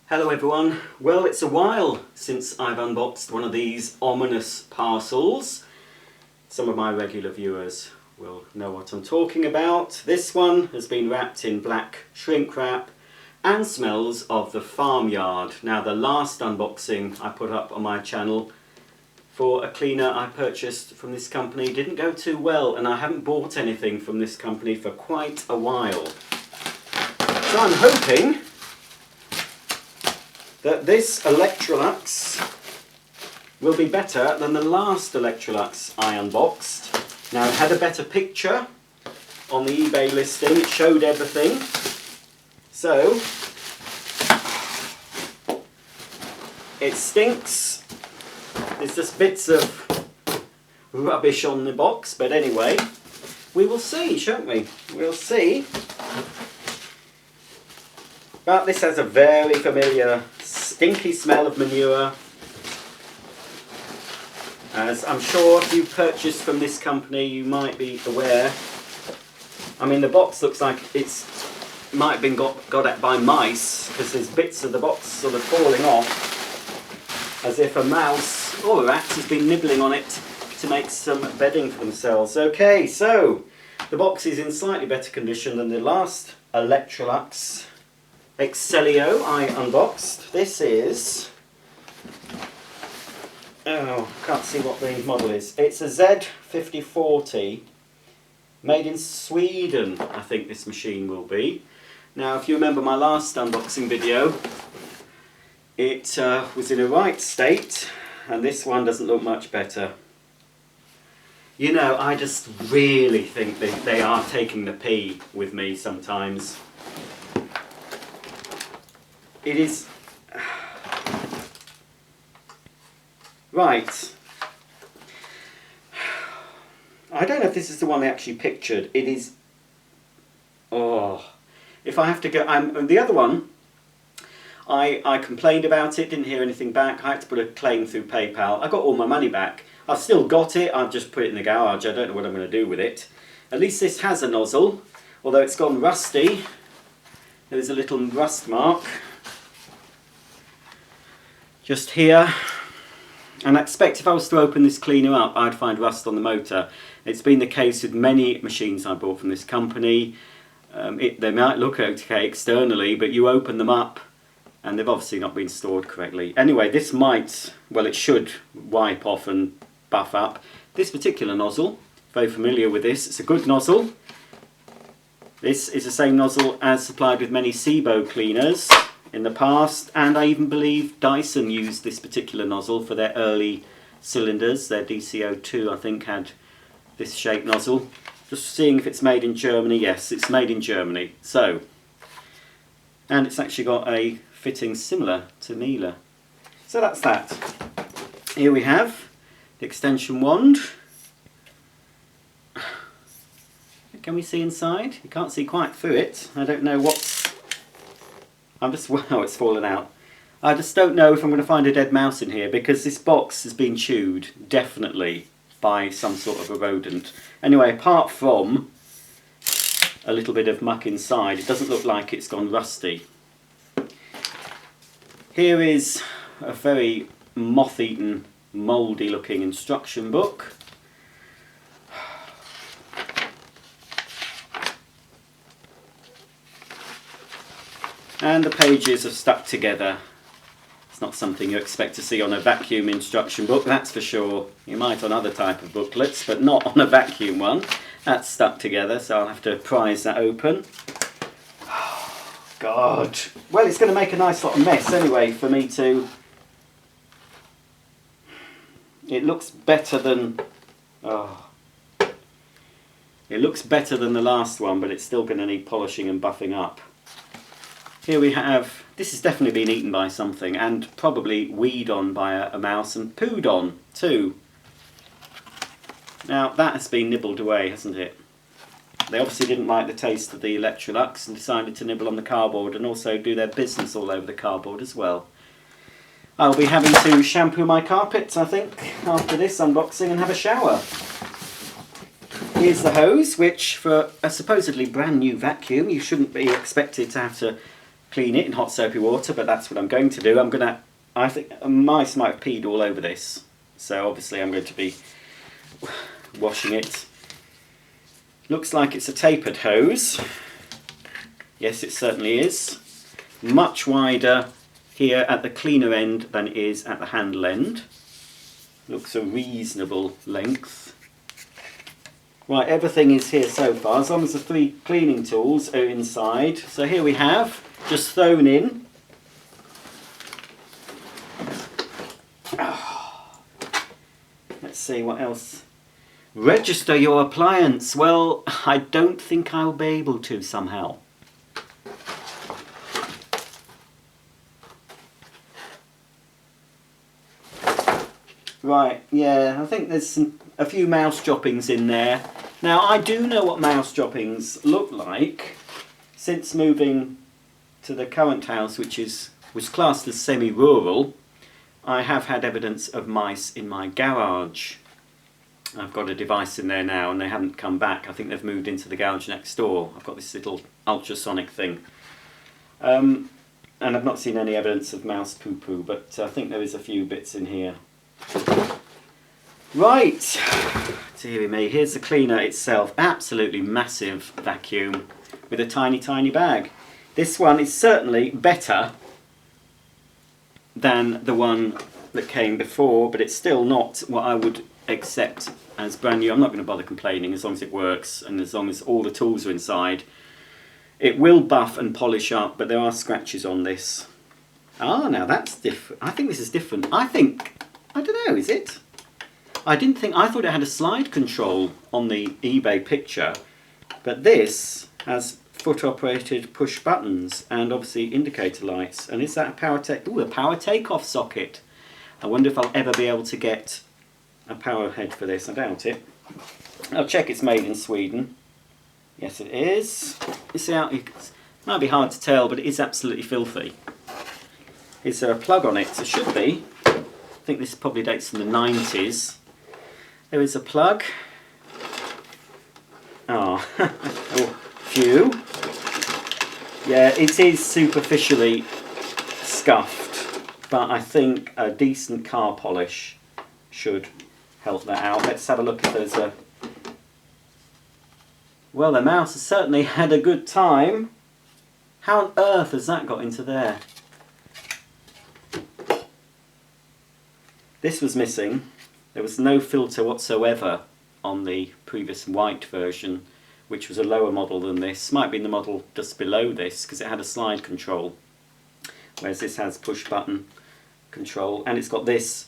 Hello everyone. Well, it's a while since I've unboxed one of these ominous parcels. Some of my regular viewers will know what I'm talking about. This one has been wrapped in black shrink wrap and smells of the farmyard. Now, the last unboxing I put up on my channel for a cleaner I purchased from this company didn't go too well, and I haven't bought anything from this company for quite a while. So I'm hoping that this Electrolux will be better than the last Electrolux I unboxed. Now, it had a better picture on the eBay listing, it showed everything. So, it stinks. There's just bits of rubbish on the box, but anyway, we will see, shan't we? We'll see. But this has a very familiar stinky smell of manure, as I'm sure if you purchased from this company you might be aware. I mean, the box looks like might have been got at by mice, because there's bits of the box sort of falling off, as if a mouse or a rat has been nibbling on it to make some bedding for themselves. Okay, so the box is in slightly better condition than the last Electrolux Excellio I unboxed. This is, oh, can't see what the model is. It's a Z5040, made in Sweden, I think this machine will be. Now, if you remember my last unboxing video, it was in a right state, and this one doesn't look much better. You know, I just really think they are taking the pee with me sometimes. It is... Right. I don't know if this is the one they actually pictured. It is... Oh. If I have to go... the other one, I complained about it, didn't hear anything back. I had to put a claim through PayPal. I got all my money back. I've still got it. I've just put it in the garage. I don't know what I'm going to do with it. At least this has a nozzle, although it's gone rusty. There's a little rust mark just here, and I expect if I was to open this cleaner up I'd find rust on the motor. It's been the case with many machines I bought from this company. They might look okay externally, but you open them up and they've obviously not been stored correctly. Anyway, this might, well, it should wipe off and buff up. This particular nozzle, very familiar with this, it's a good nozzle. This is the same nozzle as supplied with many Sebo cleaners in the past, and I even believe Dyson used this particular nozzle for their early cylinders. Their DCO2, I think, had this shaped nozzle. Just seeing if it's made in Germany. Yes, it's made in Germany. So, and it's actually got a fitting similar to Miele. So that's that. Here we have the extension wand. Can we see inside? You can't see quite through it. I don't know what's... wow, it's fallen out. I just don't know if I'm going to find a dead mouse in here, because this box has been chewed, definitely, by some sort of a rodent. Anyway, apart from a little bit of muck inside, it doesn't look like it's gone rusty. Here is a very moth-eaten, mouldy looking instruction book. And the pages are stuck together. It's not something you expect to see on a vacuum instruction book, that's for sure. You might on other type of booklets, but not on a vacuum one. That's stuck together, so I'll have to prise that open. Oh, God. Well, it's going to make a nice lot of mess anyway for me to... It looks better than... Oh. It looks better than the last one, but it's still going to need polishing and buffing up. Here we have, this has definitely been eaten by something, and probably weed on by a mouse, and pooed on too. Now, that has been nibbled away, hasn't it? They obviously didn't like the taste of the Electrolux and decided to nibble on the cardboard and also do their business all over the cardboard as well. I'll be having to shampoo my carpets, I think, after this unboxing, and have a shower. Here's the hose, which for a supposedly brand new vacuum you shouldn't be expected to have to clean it in hot soapy water, but that's what I'm going to do. I think mice might have peed all over this, so obviously I'm going to be washing it. Looks like it's a tapered hose. Yes, it certainly is. Much wider here at the cleaner end than it is at the handle end. Looks a reasonable length. Right, everything is here so far, as long as the 3 cleaning tools are inside. So here we have, just thrown in. Oh. Let's see what else. Register your appliance. Well, I don't think I'll be able to somehow. Right, yeah, I think there's a few mouse droppings in there. Now, I do know what mouse droppings look like. Since moving to the current house, which was classed as semi-rural, I have had evidence of mice in my garage. I've got a device in there now and they haven't come back. I think they've moved into the garage next door. I've got this little ultrasonic thing. And I've not seen any evidence of mouse poo-poo, but I think there is a few bits in here. Right, dearie me, here's the cleaner itself. Absolutely massive vacuum with a tiny, tiny bag. This one is certainly better than the one that came before, but it's still not what I would accept as brand new. I'm not going to bother complaining as long as it works and as long as all the tools are inside. It will buff and polish up, but there are scratches on this. Ah, now that's different. I think this is different. I don't know, is it? I thought it had a slide control on the eBay picture, but this has foot operated push buttons and obviously indicator lights. And is that a power takeoff socket? I wonder if I'll ever be able to get a power head for this. I doubt it. I'll check it's made in Sweden. Yes, it is. You see how it might be hard to tell, but it is absolutely filthy. Is there a plug on it? There should be. I think this probably dates from the 90s. There is a plug. Oh, oh, phew. Yeah, it is superficially scuffed, but I think a decent car polish should help that out. Let's have a look if there's a... Well, the mouse has certainly had a good time. How on earth has that got into there? This was missing. There was no filter whatsoever on the previous white version, which was a lower model than this. Might be in the model just below this, because it had a slide control, whereas this has push button control, and it's got this.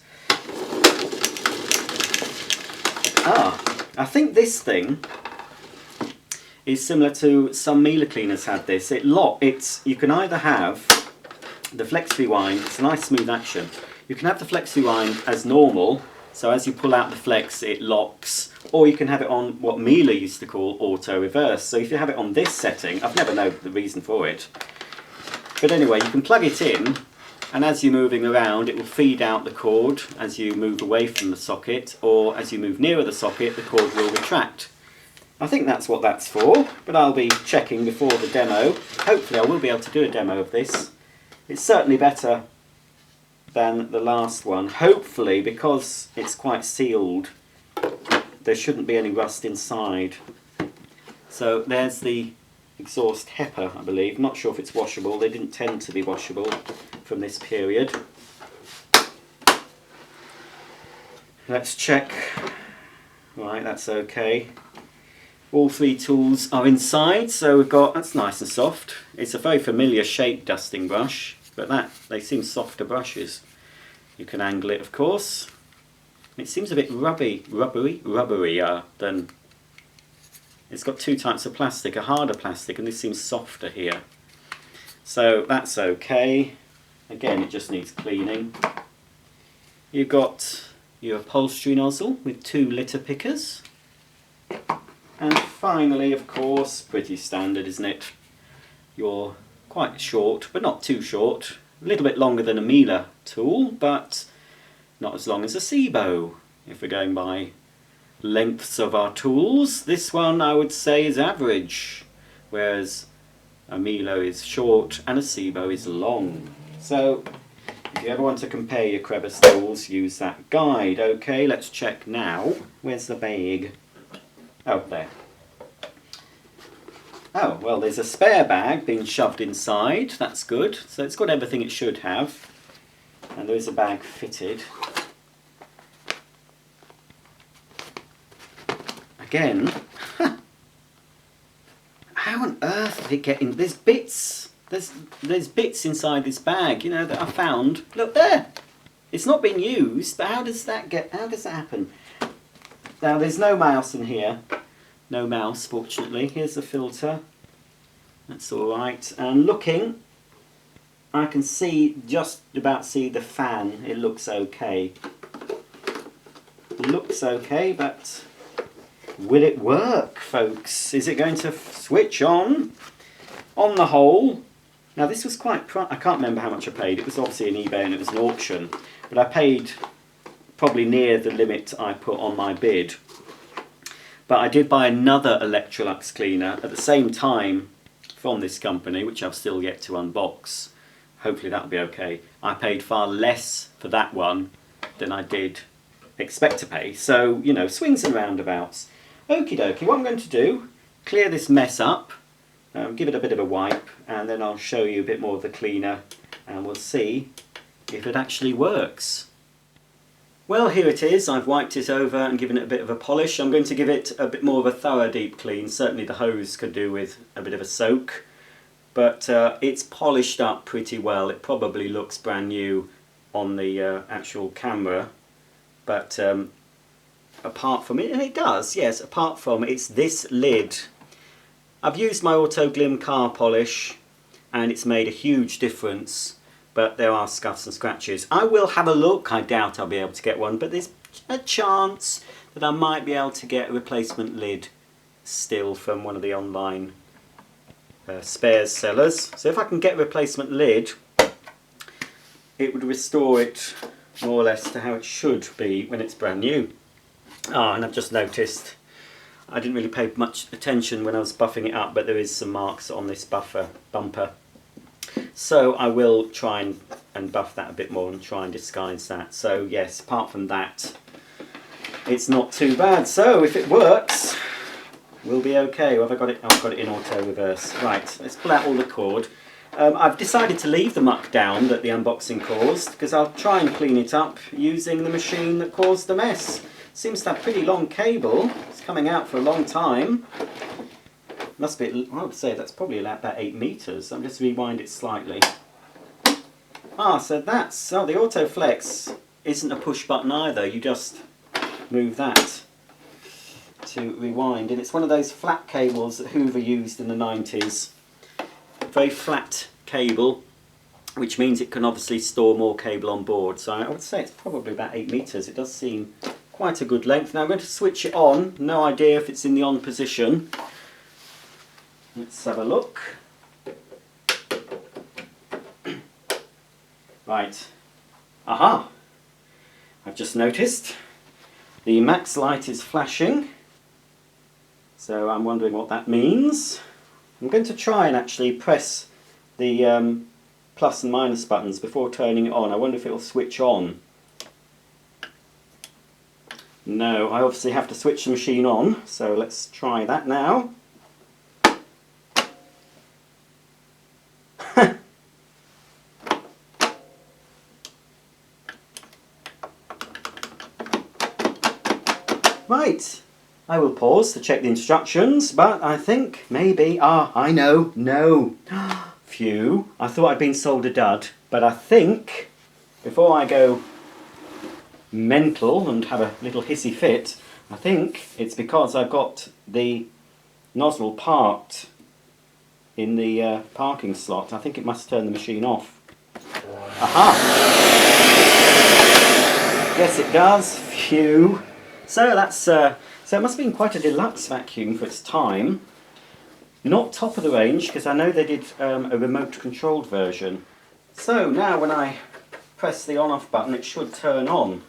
Ah, I think this thing is similar to some Miele cleaners had this. You can either have the flex rewind, it's a nice smooth action. You can have the flex rewind as normal, so as you pull out the flex it locks, or you can have it on what Miele used to call auto reverse. So if you have it on this setting, I've never known the reason for it, but anyway, you can plug it in and as you're moving around it will feed out the cord as you move away from the socket, or as you move nearer the socket the cord will retract. I think that's what that's for, but I'll be checking before the demo. Hopefully I will be able to do a demo of this. It's certainly better than the last one. Hopefully, because it's quite sealed, there shouldn't be any rust inside. So there's the exhaust HEPA, I believe. Not sure if it's washable. They didn't tend to be washable from this period. Let's check. Right, that's okay. All 3 tools are inside, so we've got, that's nice and soft. It's a very familiar shape dusting brush, but they seem softer brushes. You can angle it, of course. It seems a bit rubberier than... It's got 2 types of plastic, a harder plastic, and this seems softer here. So that's okay. Again, it just needs cleaning. You've got your upholstery nozzle with 2 litter pickers. And finally, of course, pretty standard, isn't it? Your quite short, but not too short. A little bit longer than a Miele tool, but not as long as a Sebo. If we're going by lengths of our tools, this one I would say is average. Whereas a Milo is short and a Sebo is long. So if you ever want to compare your crevice tools, use that guide. Okay, let's check now. Where's the bag? Oh, there. Oh, well, there's a spare bag being shoved inside. That's good. So it's got everything it should have. And there is a bag fitted. Again, how on earth did it get in? There's bits. There's bits inside this bag, you know, that I found. Look there. It's not been used, but how does that happen? Now there's no mouse in here. No mouse, fortunately. Here's the filter. That's all right. And looking, I can just about see the fan. It looks okay. Looks okay, but will it work, folks? Is it going to switch on? On the whole, now this was quite I can't remember how much I paid. It was obviously an eBay and it was an auction, but I paid probably near the limit I put on my bid. But I did buy another Electrolux cleaner at the same time from this company, which I've still yet to unbox. Hopefully that'll be okay. I paid far less for that one than I did expect to pay. So, you know, swings and roundabouts. Okie dokie, what I'm going to do, clear this mess up, give it a bit of a wipe, and then I'll show you a bit more of the cleaner and we'll see if it actually works. Well, here it is. I've wiped it over and given it a bit of a polish. I'm going to give it a bit more of a thorough deep clean. Certainly the hose could do with a bit of a soak, but it's polished up pretty well. It probably looks brand new on the actual camera, but apart from it, and it does, yes, apart from it's this lid. I've used my Auto Glim car polish and it's made a huge difference, but there are scuffs and scratches. I will have a look. I doubt I'll be able to get one, but there's a chance that I might be able to get a replacement lid still from one of the online spares sellers. So if I can get a replacement lid, it would restore it more or less to how it should be when it's brand new. Ah, and I've just noticed, I didn't really pay much attention when I was buffing it up, but there is some marks on this bumper. So I will try and buff that a bit more and try and disguise that. So yes, apart from that, it's not too bad. So if it works, we'll be okay. Well, have I got it? Oh, I've got it in auto reverse. Right, let's pull out all the cord. I've decided to leave the muck down that the unboxing caused, because I'll try and clean it up using the machine that caused the mess. Seems to have pretty long cable. It's coming out for a long time. Must be, I would say that's probably about 8 meters. I'll just rewind it slightly. Ah, so that's, oh, the Auto Flex isn't a push button either. You just move that to rewind. And it's one of those flat cables that Hoover used in the 90s. Very flat cable, which means it can obviously store more cable on board. So I would say it's probably about 8 meters. It does seem quite a good length. Now I'm going to switch it on. No idea if it's in the on position. Let's have a look. Right. Aha! I've just noticed the max light is flashing. So I'm wondering what that means. I'm going to try and actually press the plus and minus buttons before turning it on. I wonder if it will switch on. No, I obviously have to switch the machine on, so let's try that now. Right, I will pause to check the instructions, but I think maybe, I know, no. Phew, I thought I'd been sold a dud, but I think, before I go mental and have a little hissy fit, I think it's because I've got the nozzle parked in the parking slot. I think it must turn the machine off. Aha! Yes, it does. Phew. So that's so it must have been quite a deluxe vacuum for its time. Not top of the range, because I know they did a remote controlled version. So now when I press the on-off button, it should turn on.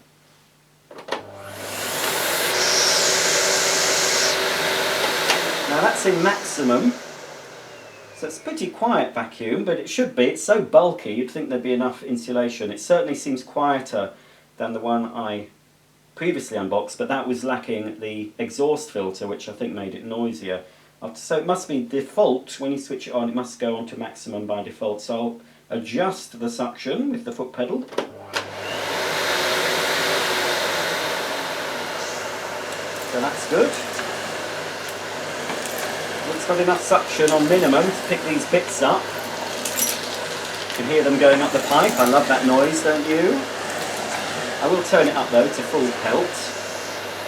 Now that's in maximum, So it's a pretty quiet vacuum, but it should be. It's so bulky, you'd think there'd be enough insulation. It certainly seems quieter than the one I previously unboxed, but that was lacking the exhaust filter, which I think made it noisier. So it must be default. When you switch it on, it must go on to maximum by default. So I'll adjust the suction with the foot pedal. So that's good. It's got enough suction on minimum to pick these bits up. You can hear them going up the pipe. I love that noise, don't you? I will turn it up though to full pelt.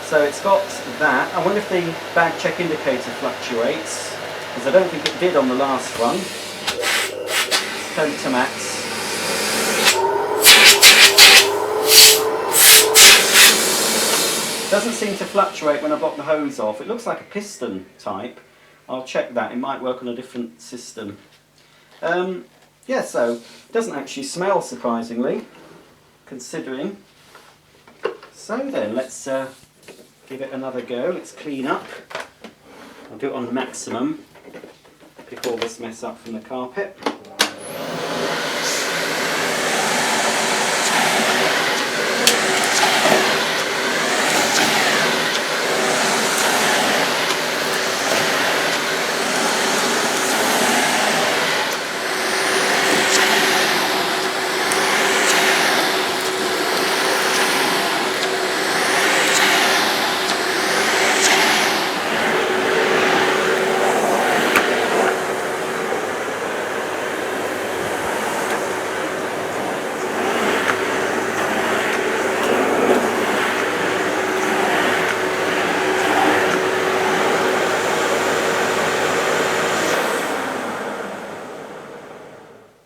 So it's got that. I wonder if the bag check indicator fluctuates, because I don't think it did on the last one. Let's turn it to max. Doesn't seem to fluctuate when I block the hose off. It looks like a piston type. I'll check that. It might work on a different system. Yeah, so it doesn't actually smell, surprisingly, considering. So then, let's give it another go. Let's clean up. I'll do it on maximum. Pick all this mess up from the carpet.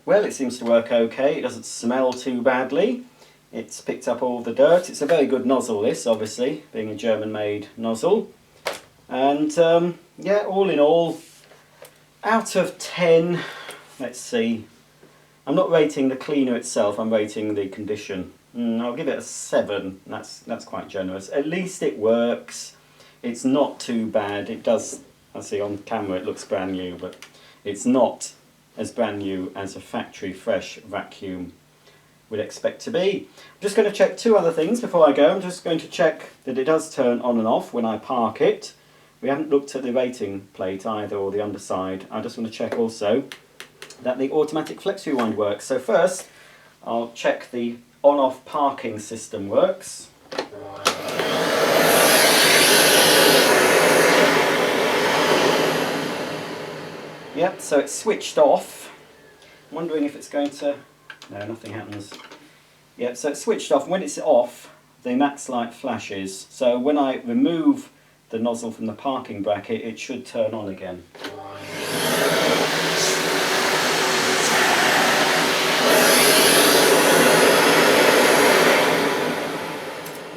Well, it seems to work okay. It doesn't smell too badly. It's picked up all the dirt. It's a very good nozzle, this, obviously, being a German-made nozzle. And yeah, all in all, out of 10, let's see. I'm not rating the cleaner itself, I'm rating the condition. I'll give it a 7. That's quite generous. At least it works. It's not too bad. It does, I see on camera it looks brand new, but it's not as brand new as a factory fresh vacuum would expect to be. I'm just going to check 2 other things before I go. I'm just going to check that it does turn on and off when I park it. We haven't looked at the rating plate either, or the underside. I just want to check also that the automatic flex rewind works. So first, I'll check the on-off parking system works. Yep, so it's switched off. I'm wondering if it's going to... No, nothing happens. Yep, so it's switched off. When it's off, the max light flashes. So when I remove the nozzle from the parking bracket, it should turn on again.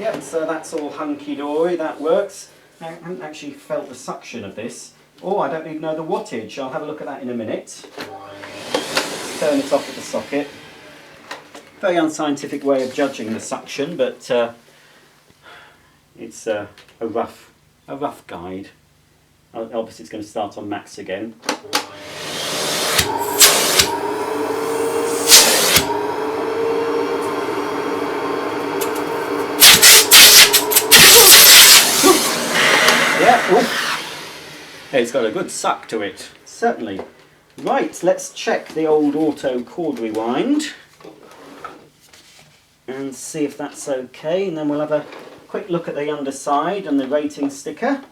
Yep, so that's all hunky-dory, that works. Now, I haven't actually felt the suction of this. Oh, I don't even know the wattage. I'll have a look at that in a minute. Let's turn it off at the socket. Very unscientific way of judging the suction, but it's a rough guide. Obviously it's going to start on max again. Yeah, ooh. It's got a good suck to it, certainly. Right, let's check the old auto cord rewind and see if that's okay, and then we'll have a quick look at the underside and the rating sticker,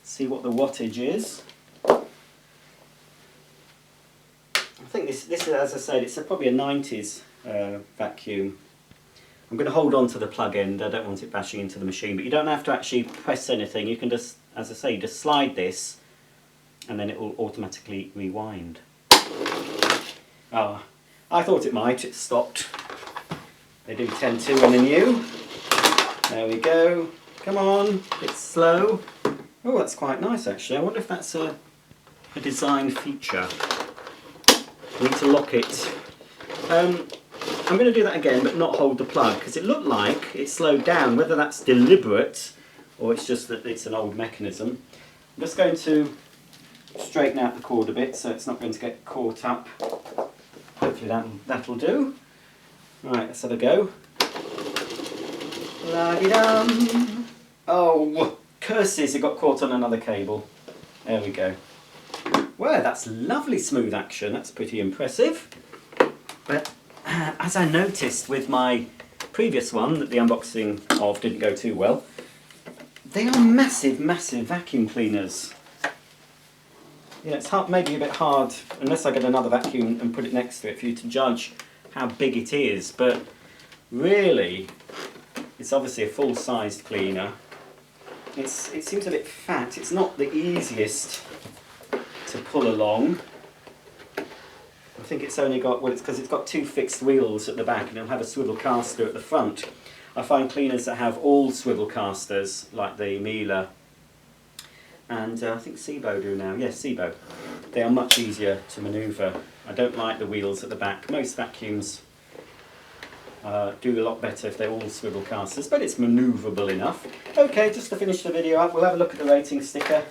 see what the wattage is. I think this is, as I said, it's probably a 90s vacuum. I'm going to hold on to the plug end, I don't want it bashing into the machine, but you don't have to actually press anything. You can just, as I say, just slide this and then it will automatically rewind. Ah, I thought it might, it stopped. They do tend to when they're new. There we go. Come on, it's slow. Oh, that's quite nice actually. I wonder if that's a design feature. I need to lock it. I'm going to do that again, but not hold the plug, because it looked like it slowed down. Whether that's deliberate or it's just that it's an old mechanism. I'm just going to straighten out the cord a bit so it's not going to get caught up. Hopefully that'll do. Right, let's have a go. La-di-dum. Oh, curses, it got caught on another cable. There we go. Well, that's lovely smooth action. That's pretty impressive. But as I noticed with my previous one that the unboxing of didn't go too well, they are massive, massive vacuum cleaners. Yeah, it's maybe a bit hard, unless I get another vacuum and put it next to it, for you to judge how big it is. But really, it's obviously a full-sized cleaner. It seems a bit fat. It's not the easiest to pull along. I think it's only got, well, it's because it's got two fixed wheels at the back and it'll have a swivel caster at the front. I find cleaners that have all swivel casters, like the Miele, and I think Sebo do now. Yes, Sebo. They are much easier to manoeuvre. I don't like the wheels at the back. Most vacuums do a lot better if they're all swivel casters, but it's manoeuvrable enough. Okay, just to finish the video up, we'll have a look at the rating sticker.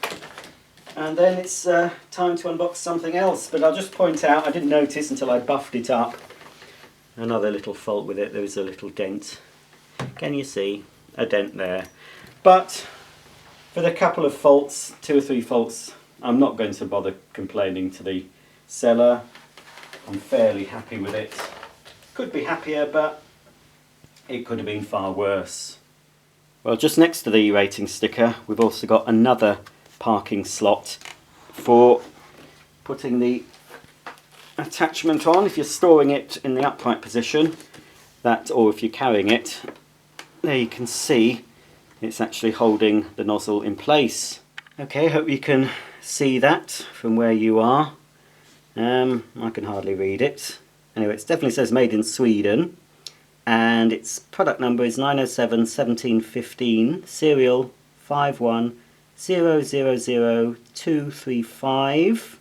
And then it's time to unbox something else, but I'll just point out, I didn't notice until I buffed it up, another little fault with it. There is a little dent. Can you see? A dent there. But for the couple of faults, 2 or 3 faults, I'm not going to bother complaining to the seller. I'm fairly happy with it. Could be happier, but it could have been far worse. Well, just next to the rating sticker, we've also got another parking slot for putting the attachment on. If you're storing it in the upright position, or if you're carrying it, there you can see it's actually holding the nozzle in place. Okay, hope you can see that from where you are. I can hardly read it. Anyway, it definitely says made in Sweden, and its product number is 907 1715, serial 510000235.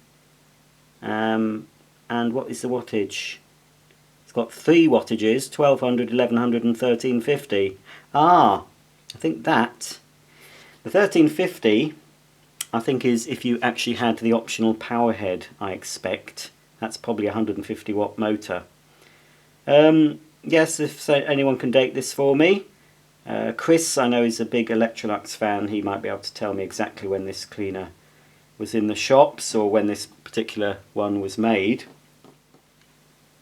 And what is the wattage? It's got 3 wattages, 1200, 1100 and 1350. Ah, I think that, the 1350, I think is if you actually had the optional power head, I expect. That's probably a 150 watt motor. Yes, if anyone can date this for me. Chris, I know, is a big Electrolux fan. He might be able to tell me exactly when this cleaner was in the shops or when this particular one was made.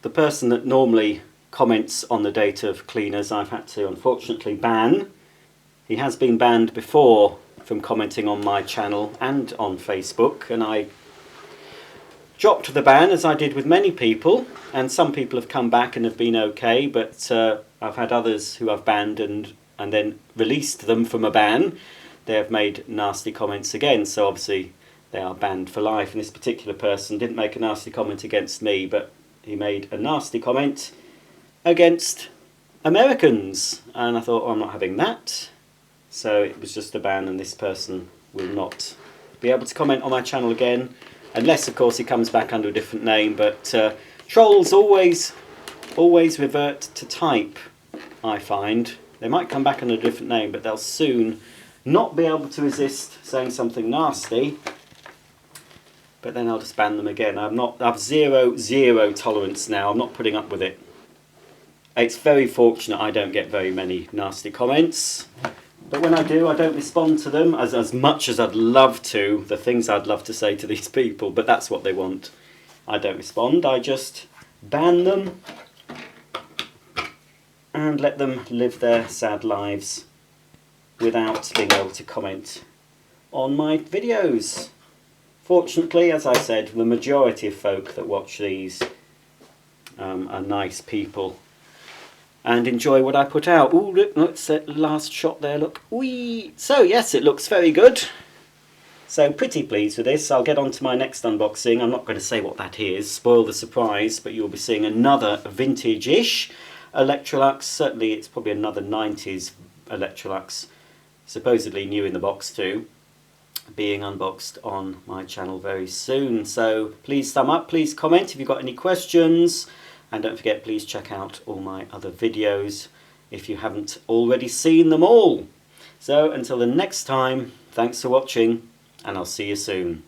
The person that normally comments on the date of cleaners, I've had to unfortunately ban. He has been banned before from commenting on my channel and on Facebook, and I dropped the ban, as I did with many people, and some people have come back and have been okay, but I've had others who I've banned and then released them from a ban. They have made nasty comments again, so obviously they are banned for life. And this particular person didn't make a nasty comment against me, but he made a nasty comment against Americans, and I thought, oh, I'm not having that. So it was just a ban, and this person will not be able to comment on my channel again, unless of course he comes back under a different name. But trolls always revert to type, I find. They might come back under a different name, but they'll soon not be able to resist saying something nasty, but then I'll just ban them again. I've zero tolerance now. I'm not putting up with it. It's very fortunate I don't get very many nasty comments, but when I do, I don't respond to them as much as I'd love to, the things I'd love to say to these people, but that's what they want. I don't respond, I just ban them and let them live their sad lives without being able to comment on my videos. Fortunately, as I said, the majority of folk that watch these are nice people and enjoy what I put out. Ooh, look, it's that last shot there, look. Whee! So yes, it looks very good. So pretty pleased with this. I'll get on to my next unboxing. I'm not going to say what that is, spoil the surprise, but you'll be seeing another vintage-ish Electrolux. Certainly it's probably another 90s Electrolux, supposedly new in the box too, being unboxed on my channel very soon. So please thumb up, please comment if you've got any questions, and don't forget, please check out all my other videos if you haven't already seen them all. So until the next time, thanks for watching, and I'll see you soon.